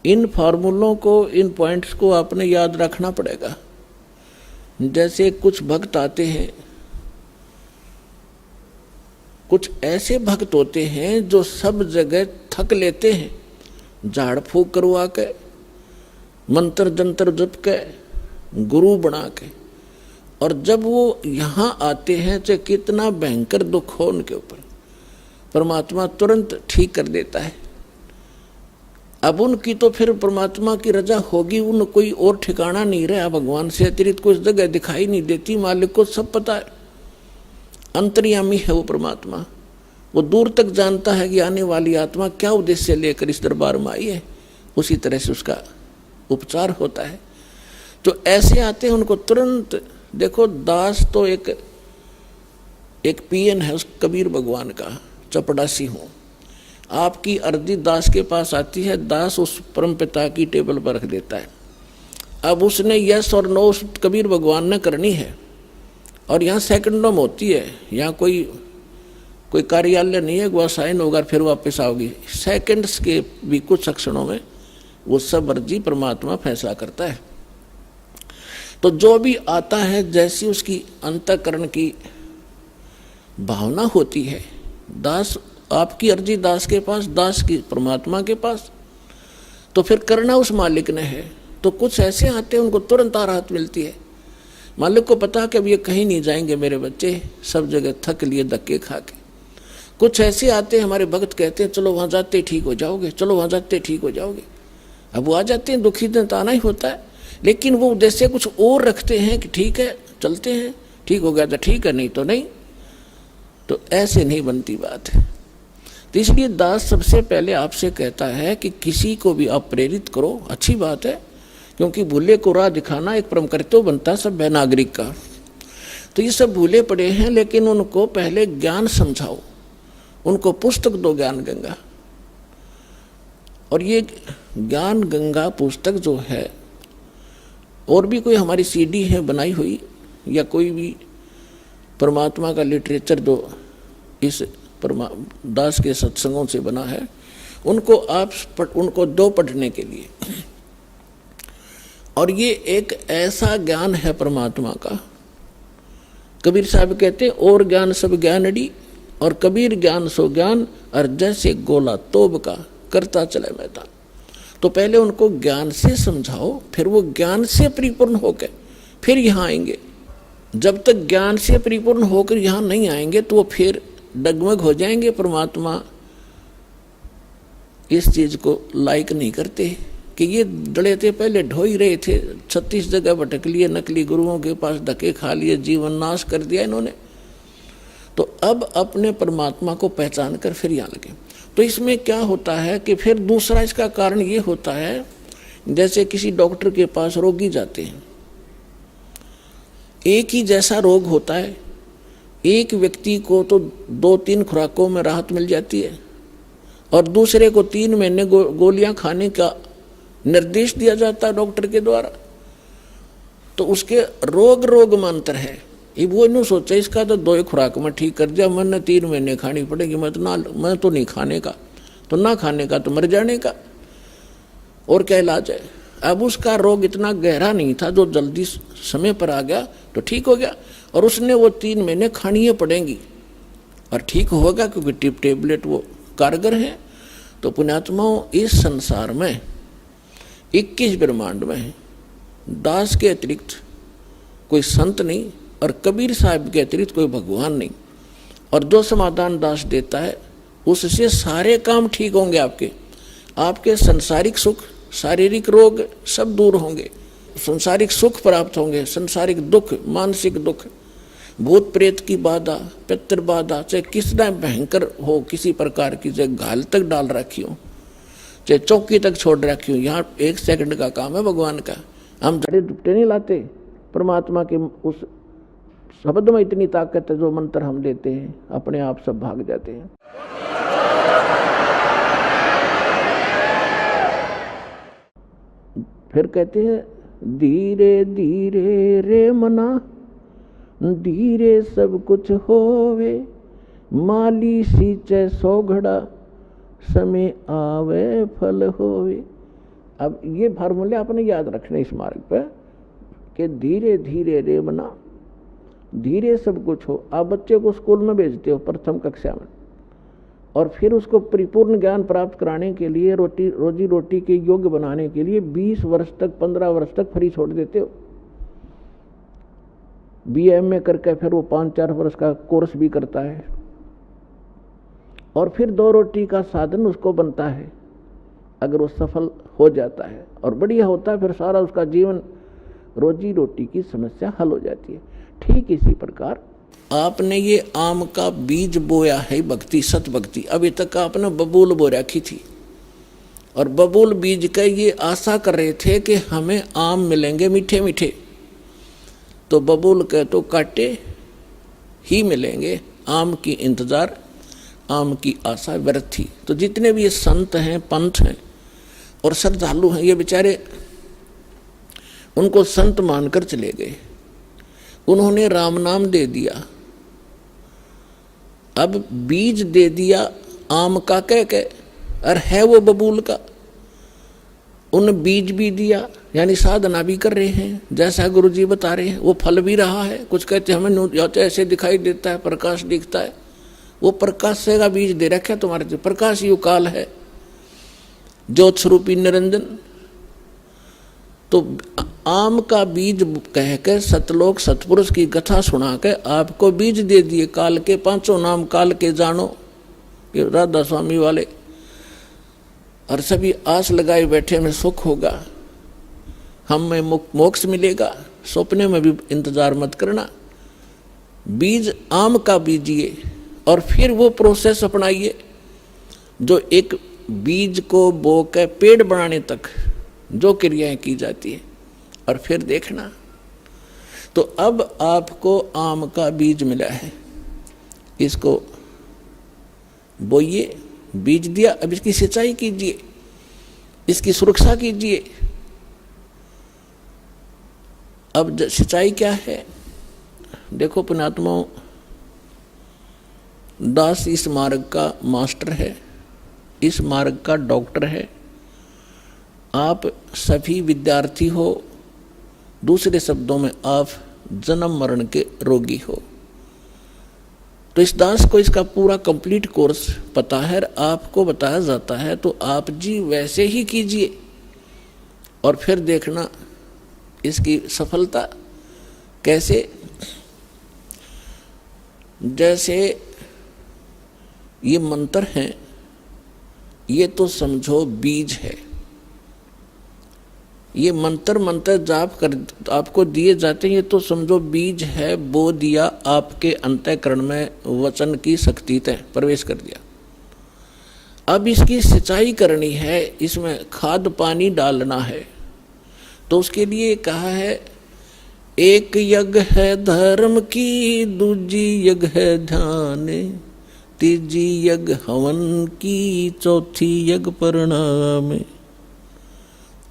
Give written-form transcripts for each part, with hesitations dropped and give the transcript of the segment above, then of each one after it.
इन फार्मूलों को, इन पॉइंट्स को आपने याद रखना पड़ेगा। जैसे कुछ भक्त आते हैं, कुछ ऐसे भक्त होते हैं जो सब जगह थक लेते हैं, झाड़ फूक करवा के, मंत्र जंत्र जप के, गुरु बना के, और जब वो यहाँ आते हैं चाहे कितना भयंकर दुख हो उनके ऊपर, परमात्मा तुरंत ठीक कर देता है। अब उनकी तो फिर परमात्मा की रजा होगी, उन कोई और ठिकाना नहीं रहा, भगवान से अतिरिक्त कोई जगह दिखाई नहीं देती। मालिक को सब पता है, अंतर्यामी है वो परमात्मा, वो दूर तक जानता है कि आने वाली आत्मा क्या उद्देश्य लेकर इस दरबार में आई है, उसी तरह से उसका उपचार होता है। जो ऐसे आते हैं उनको तुरंत, देखो दास तो एक पीएन है उस कबीर भगवान का, चपड़ासी हूँ, आपकी अर्जी दास के पास आती है, दास उस परम पिता की टेबल पर रख देता है। अब उसने यस और नो उस कबीर भगवान ने करनी है, और यहाँ सेकंडों में होती है, यहाँ कोई कार्यालय नहीं है, वह साइन होगा फिर वापस आओगी, सेकंड्स के भी कुछ क्षणों में वो सब अर्जी परमात्मा फैसला करता है। तो जो भी आता है, जैसी उसकी अंतःकरण की भावना होती है, दास आपकी अर्जी दास के पास, दास की परमात्मा के पास, तो फिर करना उस मालिक ने है। तो कुछ ऐसे आते हैं उनको तुरंत राहत मिलती है, मालिक को पता कि अब ये कहीं नहीं जाएंगे मेरे बच्चे, सब जगह थक लिए धक्के खा के। कुछ ऐसे आते हैं हमारे भक्त कहते हैं चलो वहाँ जाते ठीक हो जाओगे, चलो वहाँ जाते ठीक हो जाओगे। अब वो आ जाते हैं, दुखी दिन तो आना ही होता है, लेकिन वो उद्देश्य कुछ और रखते हैं कि ठीक है चलते हैं, ठीक हो गया तो ठीक है, नहीं तो नहीं। तो ऐसे नहीं बनती बात है। तो इसलिए दास सबसे पहले आपसे कहता है कि किसी को भी आप प्रेरित करो, अच्छी बात है, क्योंकि भूले को राह दिखाना एक परम कर्तव्य बनता है सभ्य नागरिक का। तो ये सब भूले पड़े हैं, लेकिन उनको पहले ज्ञान समझाओ, उनको पुस्तक दो ज्ञान गंगा। और ये ज्ञान गंगा पुस्तक जो है, और भी कोई हमारी सीडी है बनाई हुई, या कोई भी परमात्मा का लिटरेचर जो इस दास के सत्संगों से बना है, उनको दो पढ़ने के लिए। और ये एक ऐसा ज्ञान है परमात्मा का, कबीर साहब कहते हैं और ज्ञान सब ज्ञानड़ी, और कबीर ज्ञान सो ज्ञान, और जैसे गोला तोब का करता चले मैदान। तो पहले उनको ज्ञान से समझाओ, फिर वो ज्ञान से परिपूर्ण होकर फिर यहाँ आएंगे। जब तक ज्ञान से परिपूर्ण होकर यहाँ नहीं आएंगे तो वो फिर डगमग हो जाएंगे। परमात्मा इस चीज को लाइक नहीं करते कि ये डले थे, पहले ढो ही रहे थे, 36 जगह भटक लिए, नकली गुरुओं के पास धक्के खा लिए, जीवन नाश कर दिया इन्होंने। तो अब अपने परमात्मा को पहचान कर फिर यहाँ लगे। तो इसमें क्या होता है कि फिर दूसरा इसका कारण ये होता है, जैसे किसी डॉक्टर के पास रोगी जाते हैं, एक ही जैसा रोग होता है, एक व्यक्ति को तो 2-3 खुराकों में राहत मिल जाती है, और दूसरे को 3 महीने गोलियां खाने का निर्देश दिया जाता है डॉक्टर के द्वारा। तो उसके रोग में अंतर है। ये वो नहीं सोचा इसका तो 2 खुराक में ठीक कर दिया, मैंने 3 महीने खानी पड़ेगी, मैं तो नहीं खाने का, तो ना खाने का तो मर जाने का, और क्या इलाज है। अब उसका रोग इतना गहरा नहीं था, जो जल्दी समय पर आ गया तो ठीक हो गया, और उसने वो 3 महीने खानी ही पड़ेंगी और ठीक होगा, क्योंकि टेबलेट वो कारगर है। तो पुण्यात्माओं, इस संसार में 21 ब्रह्मांड में दास के अतिरिक्त कोई संत नहीं, और कबीर साहब के अतिरिक्त कोई भगवान नहीं। और जो समाधान दास देता है उससे सारे काम ठीक होंगे, आपके संसारिक सुख, शारीरिक रोग सब दूर होंगे, संसारिक सुख प्राप्त होंगे, संसारिक दुख, मानसिक दुख, भूत प्रेत की बाधा, पितृ बाधा, चाहे कितना भयंकर हो, किसी प्रकार की, चाहे घाल तक डाल रखी हो, चाहे चौकी तक छोड़ रखी हो, यहाँ 1 सेकंड का काम है भगवान का। हम जड़े दुपटे नहीं लाते, परमात्मा के उस शब्द में इतनी ताकत है, जो मंत्र हम देते हैं अपने आप सब भाग जाते हैं। फिर कहते हैं धीरे धीरे रे मना, धीरे सब कुछ होवे, माली सींचे 100 घड़ा, समय आवे फल होवे। अब ये फार्मूले आपने याद रखने इस मार्ग पे कि धीरे धीरे रे बना, धीरे सब कुछ हो। आप बच्चे को स्कूल में भेजते हो प्रथम कक्षा में, और फिर उसको परिपूर्ण ज्ञान प्राप्त कराने के लिए रोजी रोटी के योग्य बनाने के लिए 20 वर्ष तक 15 वर्ष तक फ्री छोड़ देते हो। BA करके फिर वो 5-4 वर्ष का कोर्स भी करता है, और फिर 2 रोटी का साधन उसको बनता है। अगर वो सफल हो जाता है और बढ़िया होता है, फिर सारा उसका जीवन रोजी रोटी की समस्या हल हो जाती है। ठीक इसी प्रकार आपने ये आम का बीज बोया है भक्ति, सत भक्ति। अभी तक आपने बबूल बो रखी थी, और बबूल बीज का ये आशा कर रहे थे कि हमें आम मिलेंगे मीठे मीठे, तो बबूल के तो काटे ही मिलेंगे, आम की इंतजार, आम की आशा व्यर्थ थी। तो जितने भी ये संत हैं, पंथ हैं और श्रद्धालु हैं, ये बेचारे उनको संत मानकर चले गए। उन्होंने राम नाम दे दिया, अब बीज दे दिया आम का कह के, और है वो बबूल का। उन बीज भी दिया, यानी साधना भी कर रहे हैं जैसा गुरु जी बता रहे हैं, वो फल भी रहा है। कुछ कहते हैं हमें ऐसे दिखाई देता है, प्रकाश दिखता है, वो प्रकाश से का बीज दे रखा है तुम्हारे। प्रकाश यु काल है, ज्योत स्वरूपी निरंजन। तो आम का बीज कह के सतलोक सतपुरुष की कथा सुना के आपको बीज दे दिए काल के। 5 नाम काल के जानो, ये राधा स्वामी वाले, और सभी आस लगाए बैठे में सुख होगा, हमें मोक्ष मिलेगा, सपने में भी इंतजार मत करना। बीज आम का बीजिए और फिर वो प्रोसेस अपनाइए जो एक बीज को बो के पेड़ बनाने तक जो क्रियाएं की जाती है, और फिर देखना। तो अब आपको आम का बीज मिला है, इसको बोइए, बीज दिया, अब इसकी सिंचाई कीजिए, इसकी सुरक्षा कीजिए। अब सिंचाई क्या है देखो पुण्यात्माओं, दास इस मार्ग का मास्टर है, इस मार्ग का डॉक्टर है। आप सभी विद्यार्थी हो, दूसरे शब्दों में आप जन्म मरण के रोगी हो। तो इस दास को इसका पूरा कंप्लीट कोर्स पता है, आपको बताया जाता है, तो आप जी वैसे ही कीजिए और फिर देखना इसकी सफलता कैसे। जैसे ये मंत्र हैं, ये तो समझो बीज है। ये मंत्र जाप कर आपको दिए जाते हैं, ये तो समझो बीज है, बो दिया आपके अंतःकरण में, वचन की शक्ति तय प्रवेश कर दिया। अब इसकी सिंचाई करनी है, इसमें खाद पानी डालना है। तो उसके लिए कहा है, एक यज्ञ है धर्म की, दूजी यज्ञ है ध्यान, तीजी यज्ञ हवन की, चौथी यज्ञ परिणाम,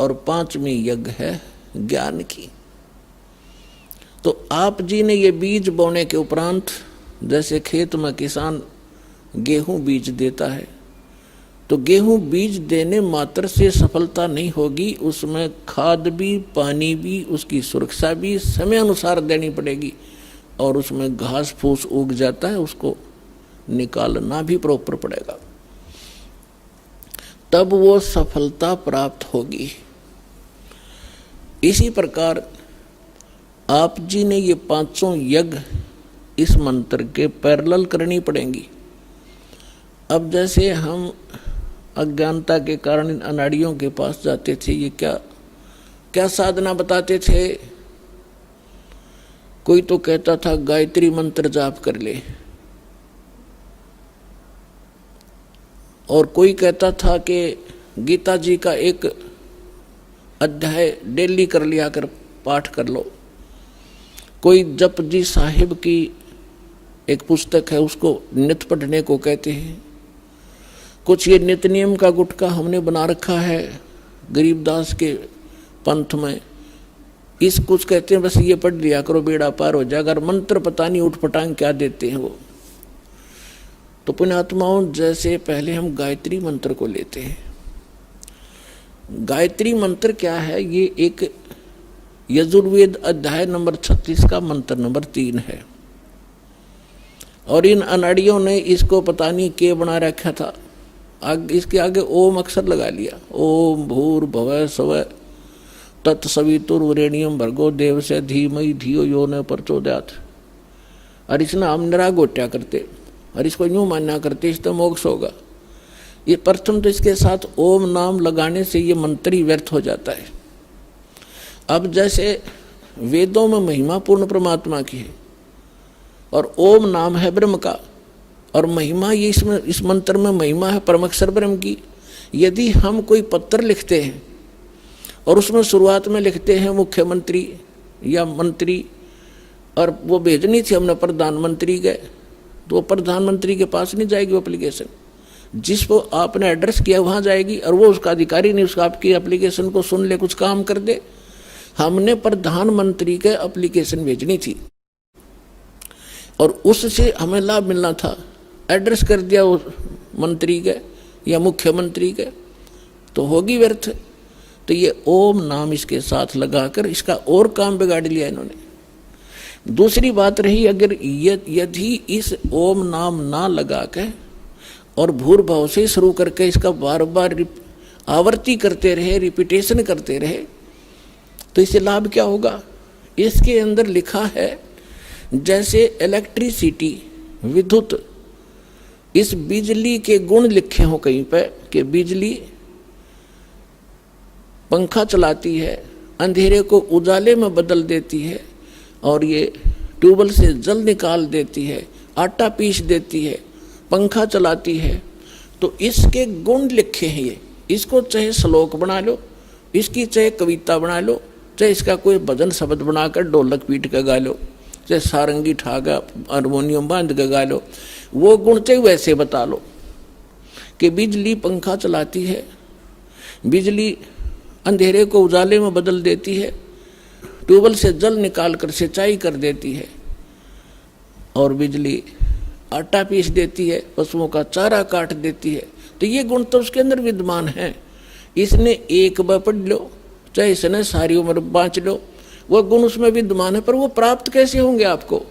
और 5वीं यज्ञ है ज्ञान की। तो आप जी ने ये बीज बोने के उपरांत, जैसे खेत में किसान गेहूं बीज देता है, तो गेहूं बीज देने मात्र से सफलता नहीं होगी, उसमें खाद भी, पानी भी, उसकी सुरक्षा भी समय अनुसार देनी पड़ेगी, और उसमें घास फूस उग जाता है, उसको निकालना भी प्रॉपर पड़ेगा, तब वो सफलता प्राप्त होगी। इसी प्रकार आप जी ने ये 5 यज्ञ इस मंत्र के पैरेलल करनी पड़ेंगी। अब जैसे हम अज्ञानता के कारण इन अनाड़ियों के पास जाते थे, ये क्या क्या साधना बताते थे। कोई तो कहता था गायत्री मंत्र जाप कर ले, और कोई कहता था कि गीता जी का एक अध्याय डेली कर लिया कर पाठ कर लो। कोई जप जी साहिब की एक पुस्तक है, उसको नित्य पढ़ने को कहते हैं। कुछ ये नित्य नियम का गुटका हमने बना रखा है गरीबदास के पंथ में, इस कुछ कहते हैं बस ये पढ़ लिया करो बेड़ा पार हो जाएगा। अगर मंत्र पता नहीं उठ पटांग क्या देते हैं वो। तो पुण्यात्माओं, जैसे पहले हम गायत्री मंत्र को लेते हैं, गायत्री मंत्र क्या है? ये एक यजुर्वेद अध्याय नंबर 36 का मंत्र नंबर 3 है। और इन अनाड़ियों ने इसको पता नहीं के बना रखा था, इसके आगे ओम अक्षर लगा लिया। ओम भूर्भुवः स्वः तत्सवितुर्वरेण्यं भर्गो देवस्य धीमहि धियो यो न प्रचोदयात्। और इसने हम निरागोट्या करते और इसको यूं मान्या करते इससे मोक्ष होगा। ये प्रथम तो इसके साथ ओम नाम लगाने से ये मंत्र ही व्यर्थ हो जाता है। अब जैसे वेदों में महिमा पूर्ण परमात्मा की है और ओम नाम है ब्रह्म का, और महिमा ये इस मंत्र में महिमा है परमक्षर ब्रह्म की। यदि हम कोई पत्र लिखते हैं और उसमें शुरुआत में लिखते हैं मुख्यमंत्री या मंत्री, और वो भेजनी थी हमने प्रधानमंत्री गए, तो वो प्रधानमंत्री के पास नहीं जाएगी वो एप्लीकेशन, जिसको आपने एड्रेस किया वहाँ जाएगी, और वो उसका अधिकारी नहीं उसका आपकी एप्लीकेशन को सुन ले कुछ काम कर दे। हमने प्रधानमंत्री के एप्लीकेशन भेजनी थी और उससे हमें लाभ मिलना था, एड्रेस कर दिया उस मंत्री के या मुख्यमंत्री के, तो होगी व्यर्थ। तो ये ओम नाम इसके साथ लगाकर इसका और काम बिगाड़ लिया इन्होंने। दूसरी बात रही, अगर यदि इस ओम नाम ना लगा के और भूर्भाव से शुरू करके इसका बार बार आवर्ती करते रहे, रिपीटेशन करते रहे, तो इससे लाभ क्या होगा? इसके अंदर लिखा है जैसे इलेक्ट्रिसिटी विद्युत, इस बिजली के गुण लिखे हो कहीं पे कि बिजली पंखा चलाती है, अंधेरे को उजाले में बदल देती है, और ये ट्यूबवेल से जल निकाल देती है, आटा पीस देती है, पंखा चलाती है। तो इसके गुण लिखे हैं ये, इसको चाहे श्लोक बना लो, इसकी चाहे कविता बना लो, चाहे इसका कोई भजन शब्द बनाकर ढोलक पीट कर गा लो, चाहे सारंगी ठागा हारमोनियम बांध कर गा लो, वो गुण चाहे वैसे बता लो कि बिजली पंखा चलाती है, बिजली अंधेरे को उजाले में बदल देती है, ट्यूबवेल से जल निकाल कर सिंचाई कर देती है, और बिजली आटा पीस देती है, पशुओं का चारा काट देती है। तो ये गुण तो उसके अंदर विद्यमान है। इसने एक बार पढ़ लो, चाहे इसने सारी उम्र बाँच लो, वो गुण उसमें विद्यमान है। पर वो प्राप्त कैसे होंगे आपको?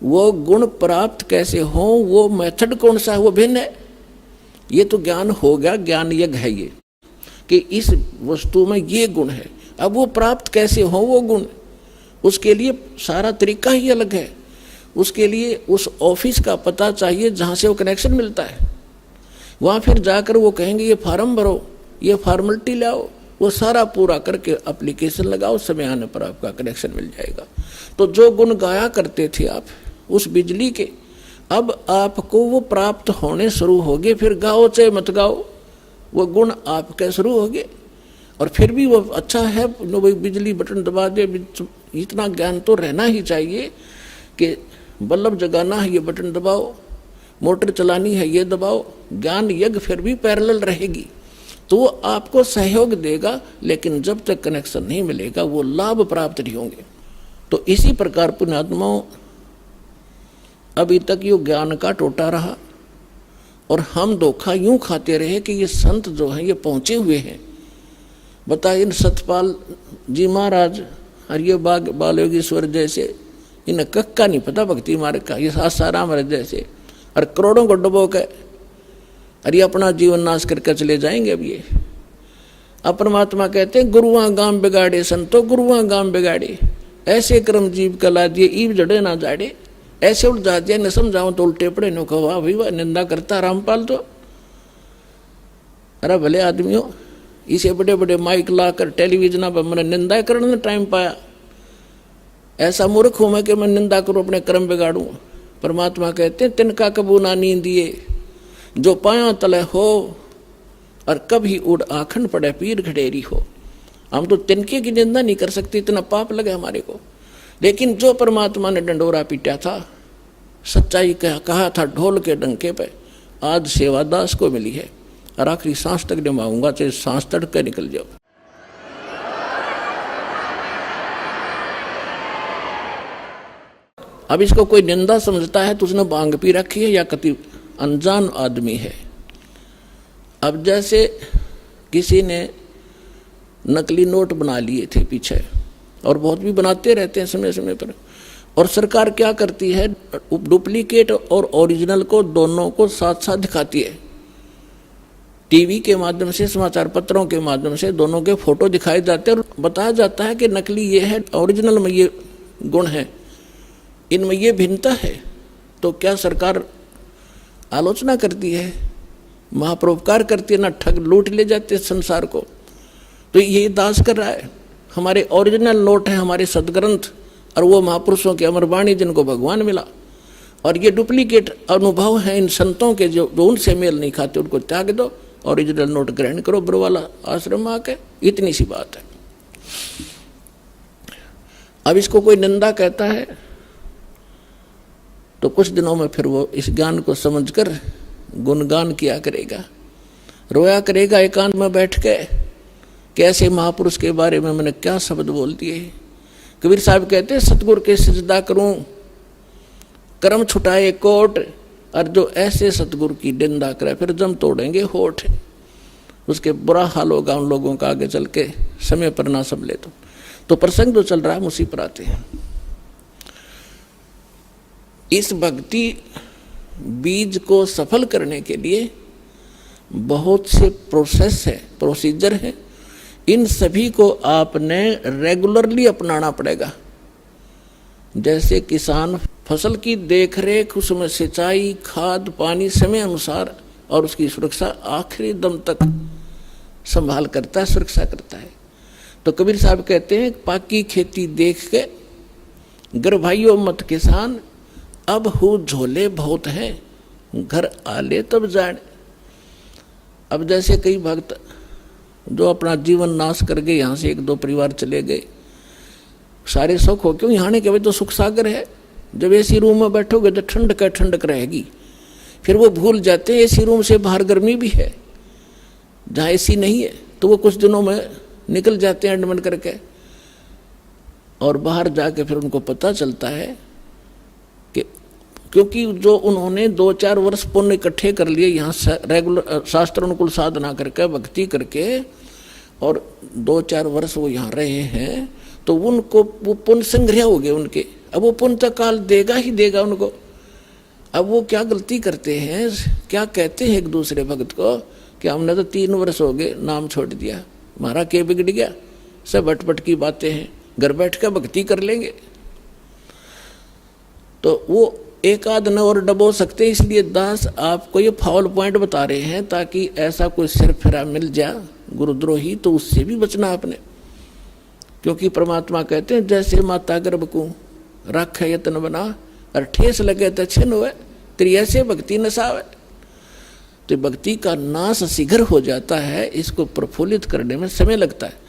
वो गुण प्राप्त कैसे हो, वो मेथड कौन सा है, वो भिन्न है। ये तो ज्ञान हो गया, ज्ञान यज्ञ है ये कि इस वस्तु में ये गुण है। अब वो प्राप्त कैसे हो वो गुण, उसके लिए सारा तरीका ही अलग है। उसके लिए उस ऑफिस का पता चाहिए जहाँ से वो कनेक्शन मिलता है। वहाँ फिर जाकर वो कहेंगे ये फार्म भरो, ये फॉर्मेलिटी लाओ, वो सारा पूरा करके एप्लीकेशन लगाओ, समय आने पर आपका कनेक्शन मिल जाएगा। तो जो गुण गाया करते थे आप उस बिजली के, अब आपको वो प्राप्त होने शुरू हो गए। फिर गाओ चाहे मत गाओ, वो गुण आपके शुरू हो गए। और फिर भी वो अच्छा है, भाई बिजली बटन दबा दे, इतना ज्ञान तो रहना ही चाहिए कि बल्ब जगाना है ये बटन दबाओ, मोटर चलानी है ये दबाओ। ज्ञान यज्ञ फिर भी पैरेलल रहेगी, तो वो आपको सहयोग देगा, लेकिन जब तक कनेक्शन नहीं मिलेगा वो लाभ प्राप्त नहीं होंगे। तो इसी प्रकार पुण्यात्माओं, अभी तक ये ज्ञान का टोटा रहा और हम धोखा यूं खाते रहे कि ये संत जो हैं ये पहुंचे हुए हैं। बताइए, इन सतपाल जी महाराज और ये बाल योगेश्वर जैसे, इन्हें कक्का नहीं पता भक्ति मार्ग का, ये आसाराम महाराज जैसे, और करोड़ों को डुबो के अरे अपना जीवन नाश करके चले जाएंगे। अब ये परमात्मा कहते हैं गुरुआ गाम बिगाड़े संतो गुरुआ गाम बिगाड़े, ऐसे कर्म जीव कला दिए ईव जड़े ना जाड़े। ऐसे उल्टा दिया न समझाऊं तो उल्टे पड़े नो कहो वाह भाई वाह, निंदा करता रामपाल तो। अरे भले आदमियों, इसे बड़े बड़े माइक लाकर टेलीविजन पर मैंने निंदा करने टाइम पाया। ऐसा मूर्ख हूं मैं कि मैं निंदा करूं, अपने कर्म बिगाड़ूं। परमात्मा कहते हैं तिनका कबू ना नींदिए जो पाया तले हो, और कभी उड़ आखन पड़े पीर घड़ेरी हो। हम तो तिनके की निंदा नहीं कर सकते, इतना पाप लगे हमारे को। लेकिन जो परमात्मा ने डंडोरा पीटा था, सच्चाई कहा था ढोल के डंके पे, आज सेवा दास को मिली है। और आखिरी सांस तक निभाऊंगा, चाहे सांस तड़क के निकल जाओ। अब इसको कोई निंदा समझता है तो उसने भांग पी रखी है या कति अनजान आदमी है। अब जैसे किसी ने नकली नोट बना लिए थे पीछे, और बहुत भी बनाते रहते हैं समय समय पर। और सरकार क्या करती है, डुप्लीकेट और ओरिजिनल को दोनों को साथ साथ दिखाती है। टीवी के माध्यम से, समाचार पत्रों के माध्यम से दोनों के फोटो दिखाए जाते हैं और बताया जाता है कि नकली ये है, ओरिजिनल में ये गुण है, इनमें ये भिन्नता है। तो क्या सरकार आलोचना करती है, महापरोपकार करती है? ना, ठग लूट ले जाते हैं संसार को। तो ये दास कर रहा है। हमारे ओरिजिनल नोट है हमारे सदग्रंथ और वो महापुरुषों की अमर वाणी जिनको भगवान मिला, और ये डुप्लीकेट अनुभव हैं इन संतों के जो उनसे मेल नहीं खाते, उनको त्याग दो, ओरिजिनल नोट ग्रहण करो बरवाला आश्रम में आके। इतनी सी बात है। अब इसको कोई निंदा कहता है तो कुछ दिनों में फिर वो इस ज्ञान को समझकर गुणगान किया करेगा, रोया करेगा एकांत में बैठ के, कैसे महापुरुष के बारे में मैंने क्या शब्द बोल दिए। कबीर साहब कहते हैं, सतगुरु के सिजदा करूं कर्म छुटाए कोट, और जो ऐसे सतगुरु की निंदा करे फिर जम तोड़ेंगे होठ। उसके बुरा हाल होगा उन लोगों का आगे चल के, समय पर ना सब ले तो प्रसंग जो चल रहा है उसी पर आते हैं। इस भक्ति बीज को सफल करने के लिए बहुत से प्रोसेस है, प्रोसीजर है। इन सभी को आपने रेगुलरली अपनाना पड़ेगा। जैसे किसान फसल की देखरेख, उसमें सिंचाई, खाद, पानी समय अनुसार और उसकी सुरक्षा आखिरी दम तक संभाल करता है, सुरक्षा करता है। तो कबीर साहब कहते हैं, पाकी खेती देख के गर्भाइयों मत किसान, अब हु झोले बहुत हैं, घर आले तब जाने। अब जैसे कई भक्त जो अपना जीवन नाश कर गए, यहाँ से एक दो परिवार चले गए, सारे सुख हो क्यों, यहाँ के भाई तो सुख सागर है। जब एसी रूम में बैठोगे तो ठंडक रहेगी, फिर वो भूल जाते हैं एसी रूम से बाहर गर्मी भी है। जहाँ एसी नहीं है तो वो कुछ दिनों में निकल जाते हैं एडमिट करके, और बाहर जाके फिर उनको पता चलता है कि क्योंकि जो उन्होंने 2-4 वर्ष पुण्य इकट्ठे कर लिए यहाँ रेगुलर शास्त्र अनुकूल साधना करके, भक्ति करके, और 2-4 वर्ष वो यहाँ रहे हैं, तो उनको वो पुण्य संग्रह हो गए उनके। अब वो पुण्य तो काल देगा ही देगा उनको। अब वो क्या गलती करते हैं, क्या कहते हैं एक दूसरे भक्त को कि हमने तो 3 वर्ष हो गए नाम छोड़ दिया, हमारा क्या बिगड़ गया, सब अटपट की बातें हैं, घर बैठ कर भक्ति कर लेंगे। तो वो एक आध न और डबो सकते, इसलिए दास आपको ये फाउल पॉइंट बता रहे हैं ताकि ऐसा कोई सिर फिरा मिल जाए गुरुद्रोही तो उससे भी बचना आपने। क्योंकि परमात्मा कहते हैं, जैसे माता गर्भ को रख यत्न बना और ठेस लगे तो छिन्न हुए, तेरी ऐसे भक्ति नसावे। तो भक्ति का नाश शीघ्र हो जाता है, इसको प्रफुल्लित करने में समय लगता है।